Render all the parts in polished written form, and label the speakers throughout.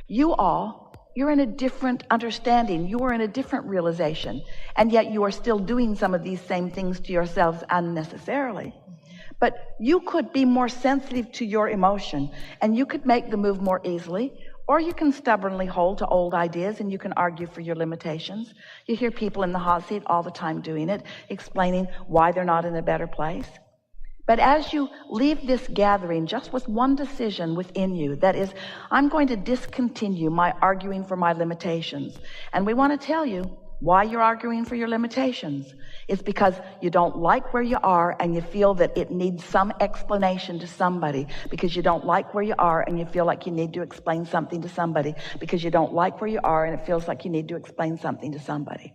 Speaker 1: You're in a different understanding. You are in a different realization. And yet you are still doing some of these same things to yourselves unnecessarily. But you could be more sensitive to your emotion, and you could make the move more easily, or you can stubbornly hold to old ideas and you can argue for your limitations. You hear people in the hot seat all the time doing it, explaining why they're not in a better place. But as you leave this gathering just with one decision within you, that is, I'm going to discontinue my arguing for my limitations. And we want to tell you why you're arguing for your limitations. It's because you don't like where you are and you feel that it needs some explanation to somebody, because you don't like where you are and you feel like you need to explain something to somebody, because you don't like where you are and it feels like you need to explain something to somebody.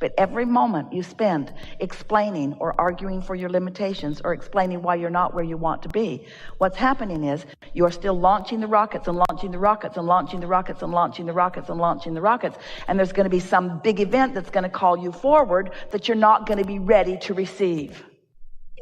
Speaker 1: But every moment you spend explaining or arguing for your limitations or explaining why you're not where you want to be, what's happening is you're still launching the rockets and launching the rockets and launching the rockets and launching the rockets and launching the rockets. And there's going to be some big event that's going to call you forward that you're not going to be ready to receive.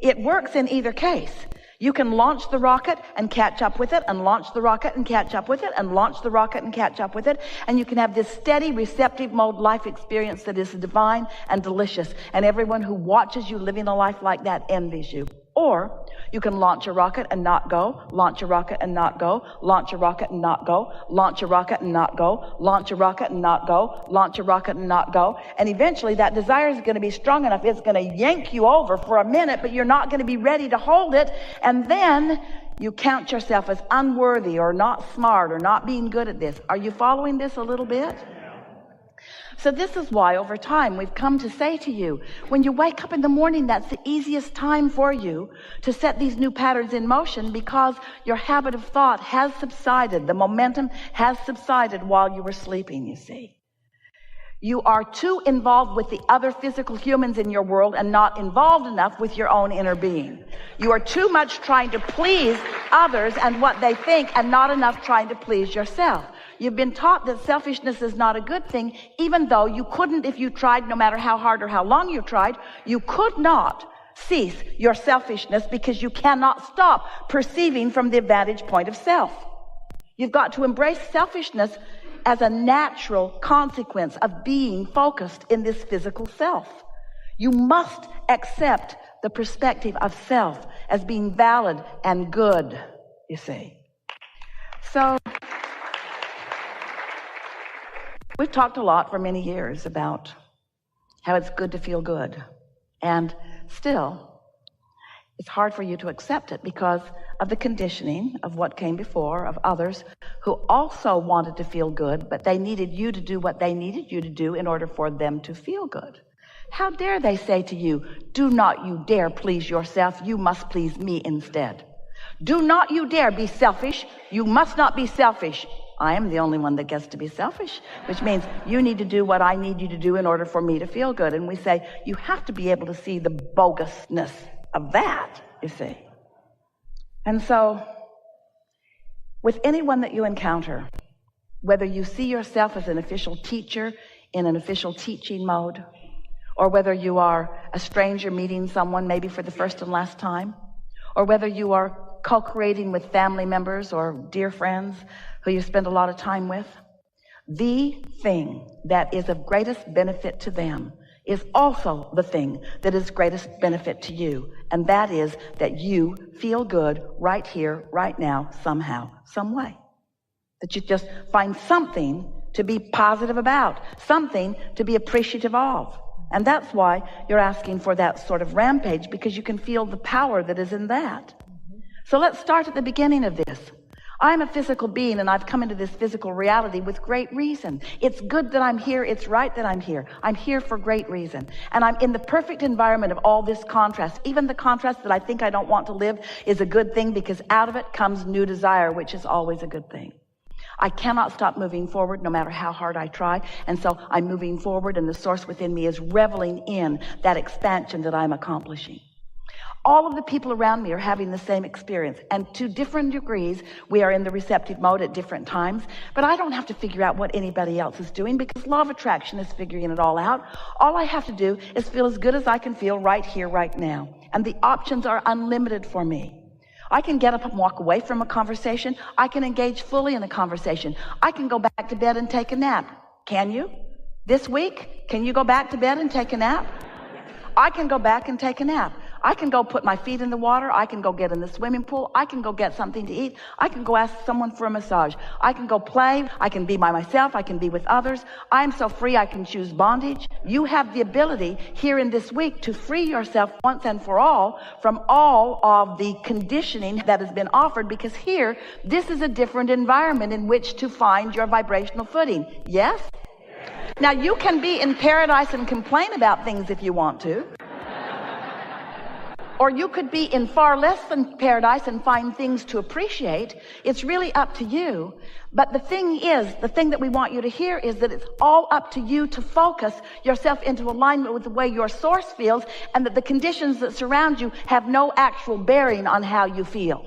Speaker 1: It works in either case. You can launch the rocket and catch up with it, and launch the rocket and catch up with it, and launch the rocket and catch up with it. And you can have this steady, receptive mode life experience that is divine and delicious. And everyone who watches you living a life like that envies you. Or you can launch a rocket and not go, launch a rocket and not go, launch a rocket and not go, launch a rocket and not go, launch a rocket and not go, launch a rocket and not go. And eventually that desire is going to be strong enough, it's going to yank you over for a minute, but you're not going to be ready to hold it. And then you count yourself as unworthy or not smart or not being good at this. Are you following this a little bit? So this is why over time we've come to say to you, when you wake up in the morning, that's the easiest time for you to set these new patterns in motion, because your habit of thought has subsided. The momentum has subsided while you were sleeping, you see. You are too involved with the other physical humans in your world and not involved enough with your own inner being. You are too much trying to please others and what they think, and not enough trying to please yourself. You've been taught that selfishness is not a good thing, even though you couldn't, if you tried, no matter how hard or how long you tried, you could not cease your selfishness, because you cannot stop perceiving from the vantage point of self. You've got to embrace selfishness as a natural consequence of being focused in this physical self. You must accept the perspective of self as being valid and good, you see. So we've talked a lot for many years about how it's good to feel good. And still, it's hard for you to accept it because of the conditioning of what came before, of others who also wanted to feel good, but they needed you to do what they needed you to do in order for them to feel good. How dare they say to you, do not you dare please yourself, you must please me instead. Do not you dare be selfish, you must not be selfish. I am the only one that gets to be selfish, which means you need to do what I need you to do in order for me to feel good. And we say, you have to be able to see the bogusness of that, you see. And so, with anyone that you encounter, whether you see yourself as an official teacher in an official teaching mode, or whether you are a stranger meeting someone maybe for the first and last time, or whether you are co-creating with family members or dear friends who you spend a lot of time with, the thing that is of greatest benefit to them is also the thing that is greatest benefit to you. And that is that you feel good right here, right now, somehow, some way. That you just find something to be positive about, something to be appreciative of. And that's why you're asking for that sort of rampage, because you can feel the power that is in that. So let's start at the beginning of this. I'm a physical being, and I've come into this physical reality with great reason. It's good that I'm here. It's right that I'm here. I'm here for great reason. And I'm in the perfect environment of all this contrast. Even the contrast that I think I don't want to live is a good thing, because out of it comes new desire, which is always a good thing. I cannot stop moving forward no matter how hard I try. And so I'm moving forward, and the source within me is reveling in that expansion that I'm accomplishing. All of the people around me are having the same experience, and to different degrees, we are in the receptive mode at different times. But I don't have to figure out what anybody else is doing, because law of attraction is figuring it all out. All I have to do is feel as good as I can feel right here, right now. And the options are unlimited for me. I can get up and walk away from a conversation. I can engage fully in a conversation. I can go back to bed and take a nap. Can you? This week, can you go back to bed and take a nap? I can go back and take a nap. I can go put my feet in the water. I can go get in the swimming pool. I can go get something to eat. I can go ask someone for a massage. I can go play. I can be by myself. I can be with others. I am so free I can choose bondage. You have the ability here in this week to free yourself once and for all from all of the conditioning that has been offered, because here, this is a different environment in which to find your vibrational footing. Yes? Now, you can be in paradise and complain about things if you want to. Or you could be in far less than paradise and find things to appreciate. It's really up to you. But the thing that we want you to hear is that it's all up to you to focus yourself into alignment with the way your source feels, and that the conditions that surround you have no actual bearing on how you feel.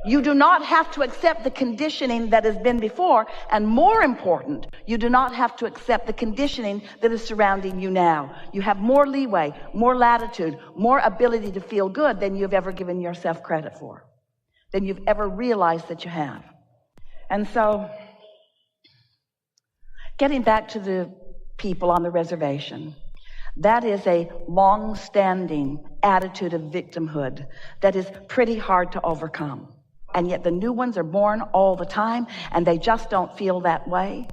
Speaker 1: You do not have to accept the conditioning that has been before, and more important, you do not have to accept the conditioning that is surrounding you now. You have more leeway, more latitude, more ability to feel good than you've ever given yourself credit for, than you've ever realized that you have. And so, getting back to the people on the reservation, that is a long-standing attitude of victimhood that is pretty hard to overcome. And yet the new ones are born all the time, and they just don't feel that way.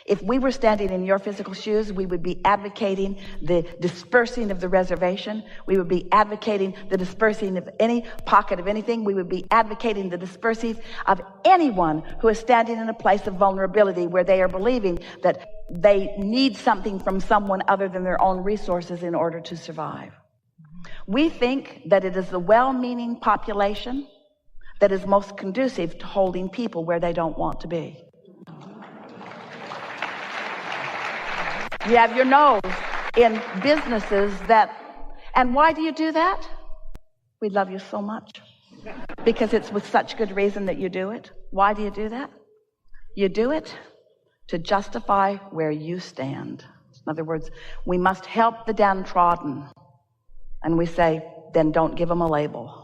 Speaker 1: If we were standing in your physical shoes, we would be advocating the dispersing of the reservation. We would be advocating the dispersing of any pocket of anything. We would be advocating the dispersing of anyone who is standing in a place of vulnerability where they are believing that they need something from someone other than their own resources in order to survive. We think that it is the well-meaning population that is most conducive to holding people where they don't want to be. You have your nose in businesses that, and why do you do that? We love you so much. Because it's with such good reason that you do it. Why do you do that? You do it to justify where you stand. In other words, we must help the downtrodden. And we say, then don't give them a label.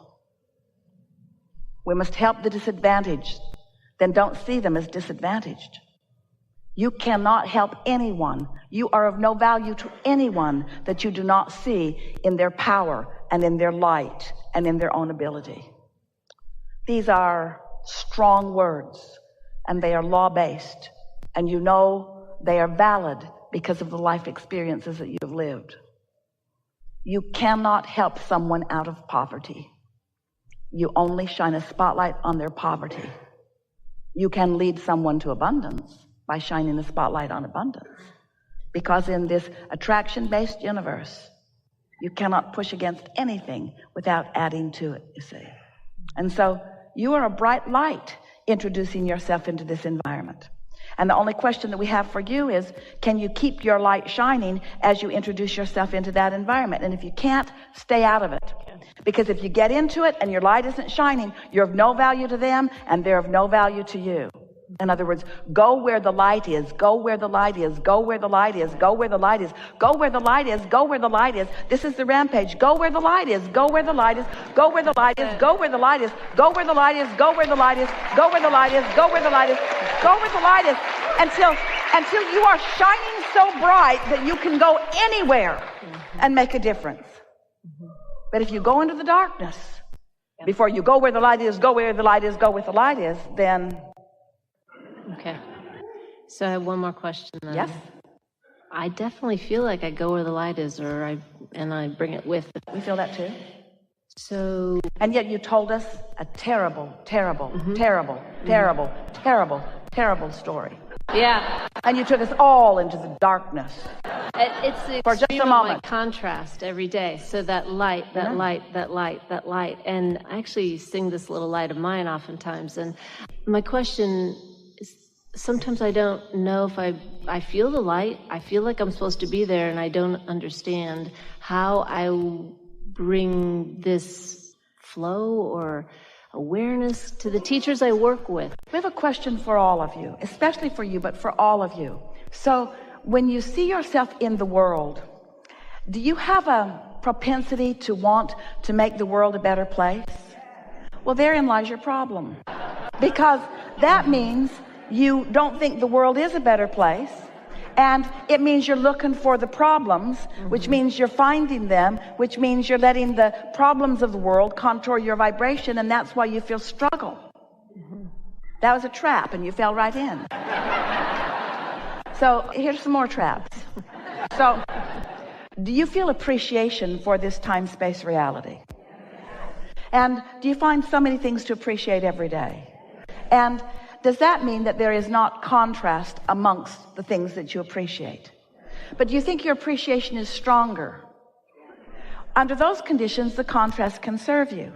Speaker 1: We must help the disadvantaged. Then don't see them as disadvantaged. You cannot help anyone. You are of no value to anyone that you do not see in their power and in their light and in their own ability. These are strong words, and they are law-based, and you know they are valid because of the life experiences that you have lived. You cannot help someone out of poverty. You only shine a spotlight on their poverty. You can lead someone to abundance by shining a spotlight on abundance. Because in this attraction-based universe, you cannot push against anything without adding to it, you see. And so you are a bright light introducing yourself into this environment. And the only question that we have for you is, can you keep your light shining as you introduce yourself into that environment? And if you can't, stay out of it. Because if you get into it and your light isn't shining, you're of no value to them and they're of no value to you. In other words, go where the light is, go where the light is, go where the light is, go where the light is, go where the light is, go where the light is. This is the rampage. Go where the light is, go where the light is, go where the light is, go where the light is, go where the light is, go where the light is, go where the light is, go where the light is, go where the light is, until you are shining so bright that you can go anywhere and make a difference. But if you go into the darkness, before you go where the light is, go where the light is, go where the light is, then...
Speaker 2: Okay. So I have one more question then.
Speaker 1: Yes?
Speaker 2: I definitely feel like I go where the light is, and I bring it with me.
Speaker 1: We feel that too.
Speaker 2: So...
Speaker 1: And yet you told us a terrible story.
Speaker 2: Yeah.
Speaker 1: And you took us all into the darkness.
Speaker 2: It's the
Speaker 1: for just a moment.
Speaker 2: Contrast every day. So that light, that light. And I actually sing this little light of mine oftentimes. And my question is, sometimes I don't know if I feel the light. I feel like I'm supposed to be there, and I don't understand how I bring this flow or awareness to the teachers I work with.
Speaker 1: We have a question for all of you, especially for you, but for all of you. So when you see yourself in the world, do you have a propensity to want to make the world a better place? Well, therein lies your problem. Because that means you don't think the world is a better place. And it means you're looking for the problems, which means you're finding them, which means you're letting the problems of the world contour your vibration, and that's why you feel struggle. That was a trap, and you fell right in. So here's some more traps. So, do you feel appreciation for this time-space reality? And do you find so many things to appreciate every day? And does that mean that there is not contrast amongst the things that you appreciate? But do you think your appreciation is stronger? Under those conditions, the contrast can serve you.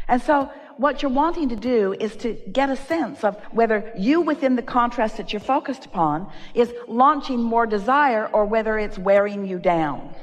Speaker 1: And so what you're wanting to do is to get a sense of whether you, within the contrast that you're focused upon, is launching more desire or whether it's wearing you down.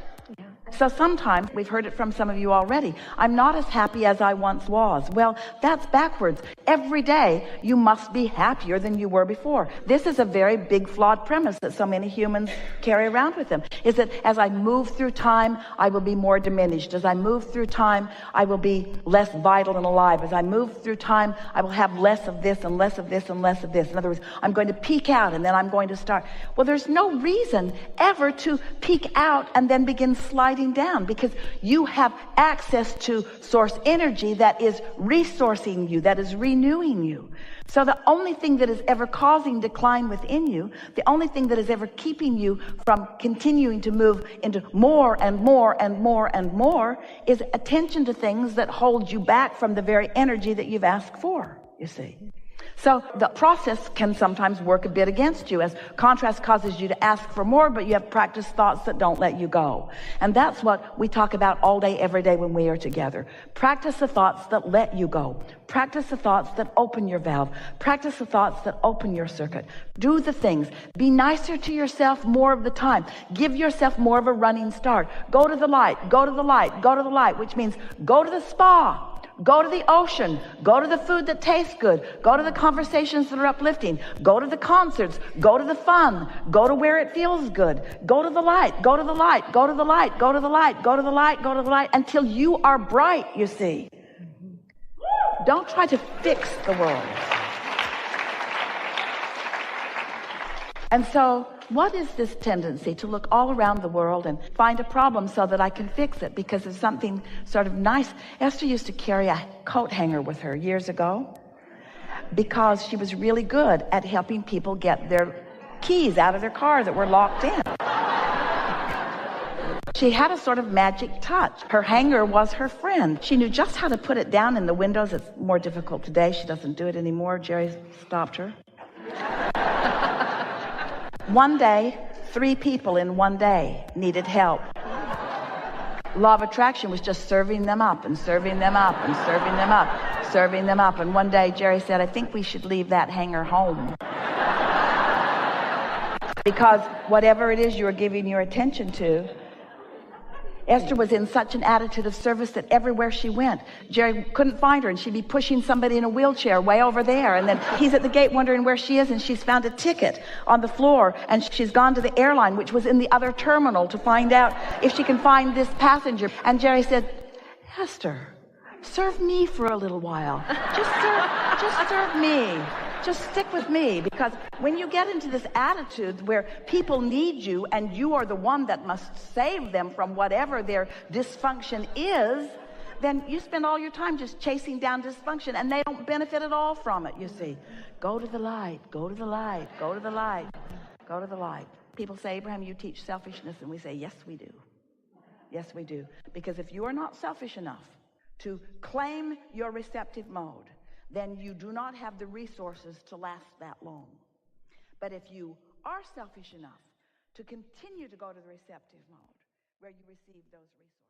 Speaker 1: So sometimes, we've heard it from some of you already, I'm not as happy as I once was. Well, that's backwards. Every day, you must be happier than you were before. This is a very big, flawed premise that so many humans carry around with them, is that as I move through time, I will be more diminished. As I move through time, I will be less vital and alive. As I move through time, I will have less of this and less of this and less of this. In other words, I'm going to peak out and then I'm going to start. Well, there's no reason ever to peak out and then begin sliding down, because you have access to source energy that is resourcing you, that is renewing you. So the only thing that is ever causing decline within you, the only thing that is ever keeping you from continuing to move into more and more and more and more, is attention to things that hold you back from the very energy that you've asked for, you see. So the process can sometimes work a bit against you, as contrast causes you to ask for more, but you have practiced thoughts that don't let you go. And that's what we talk about all day, every day when we are together. Practice the thoughts that let you go. Practice the thoughts that open your valve. Practice the thoughts that open your circuit. Do the things. Be nicer to yourself more of the time. Give yourself more of a running start. Go to the light, go to the light, go to the light, which means go to the spa. Go to the ocean. Go to the food that tastes good. Go to the conversations that are uplifting. Go to the concerts. Go to the fun. Go to where it feels good. Go to the light. Go to the light. Go to the light. Go to the light. Go to the light. Go to the light until you are bright, you see. Don't try to fix the world. And so, what is this tendency to look all around the world and find a problem so that I can fix it because of something sort of nice? Esther used to carry a coat hanger with her years ago because she was really good at helping people get their keys out of their car that were locked in. She had a sort of magic touch. Her hanger was her friend. She knew just how to put it down in the windows. It's more difficult today. She doesn't do it anymore. Jerry stopped her. One day, 3 people in one day needed help. Law of attraction was just serving them up and serving them up and serving them up, serving them up. And one day Jerry said, I think we should leave that hanger home. Because whatever it is you're giving your attention to, Esther was in such an attitude of service that everywhere she went, Jerry couldn't find her, and she'd be pushing somebody in a wheelchair way over there, and then he's at the gate wondering where she is, and she's found a ticket on the floor, and she's gone to the airline, which was in the other terminal, to find out if she can find this passenger. And Jerry said, Esther, serve me for a little while. Just serve me. Just stick with me, because when you get into this attitude where people need you and you are the one that must save them from whatever their dysfunction is, then you spend all your time just chasing down dysfunction, and they don't benefit at all from it, you see. Go to the light, go to the light, go to the light, go to the light. People say, Abraham, you teach selfishness, and we say, yes, we do. Yes, we do. Because if you are not selfish enough to claim your receptive mode, then you do not have the resources to last that long. But if you are selfish enough to continue to go to the receptive mode, where you receive those resources,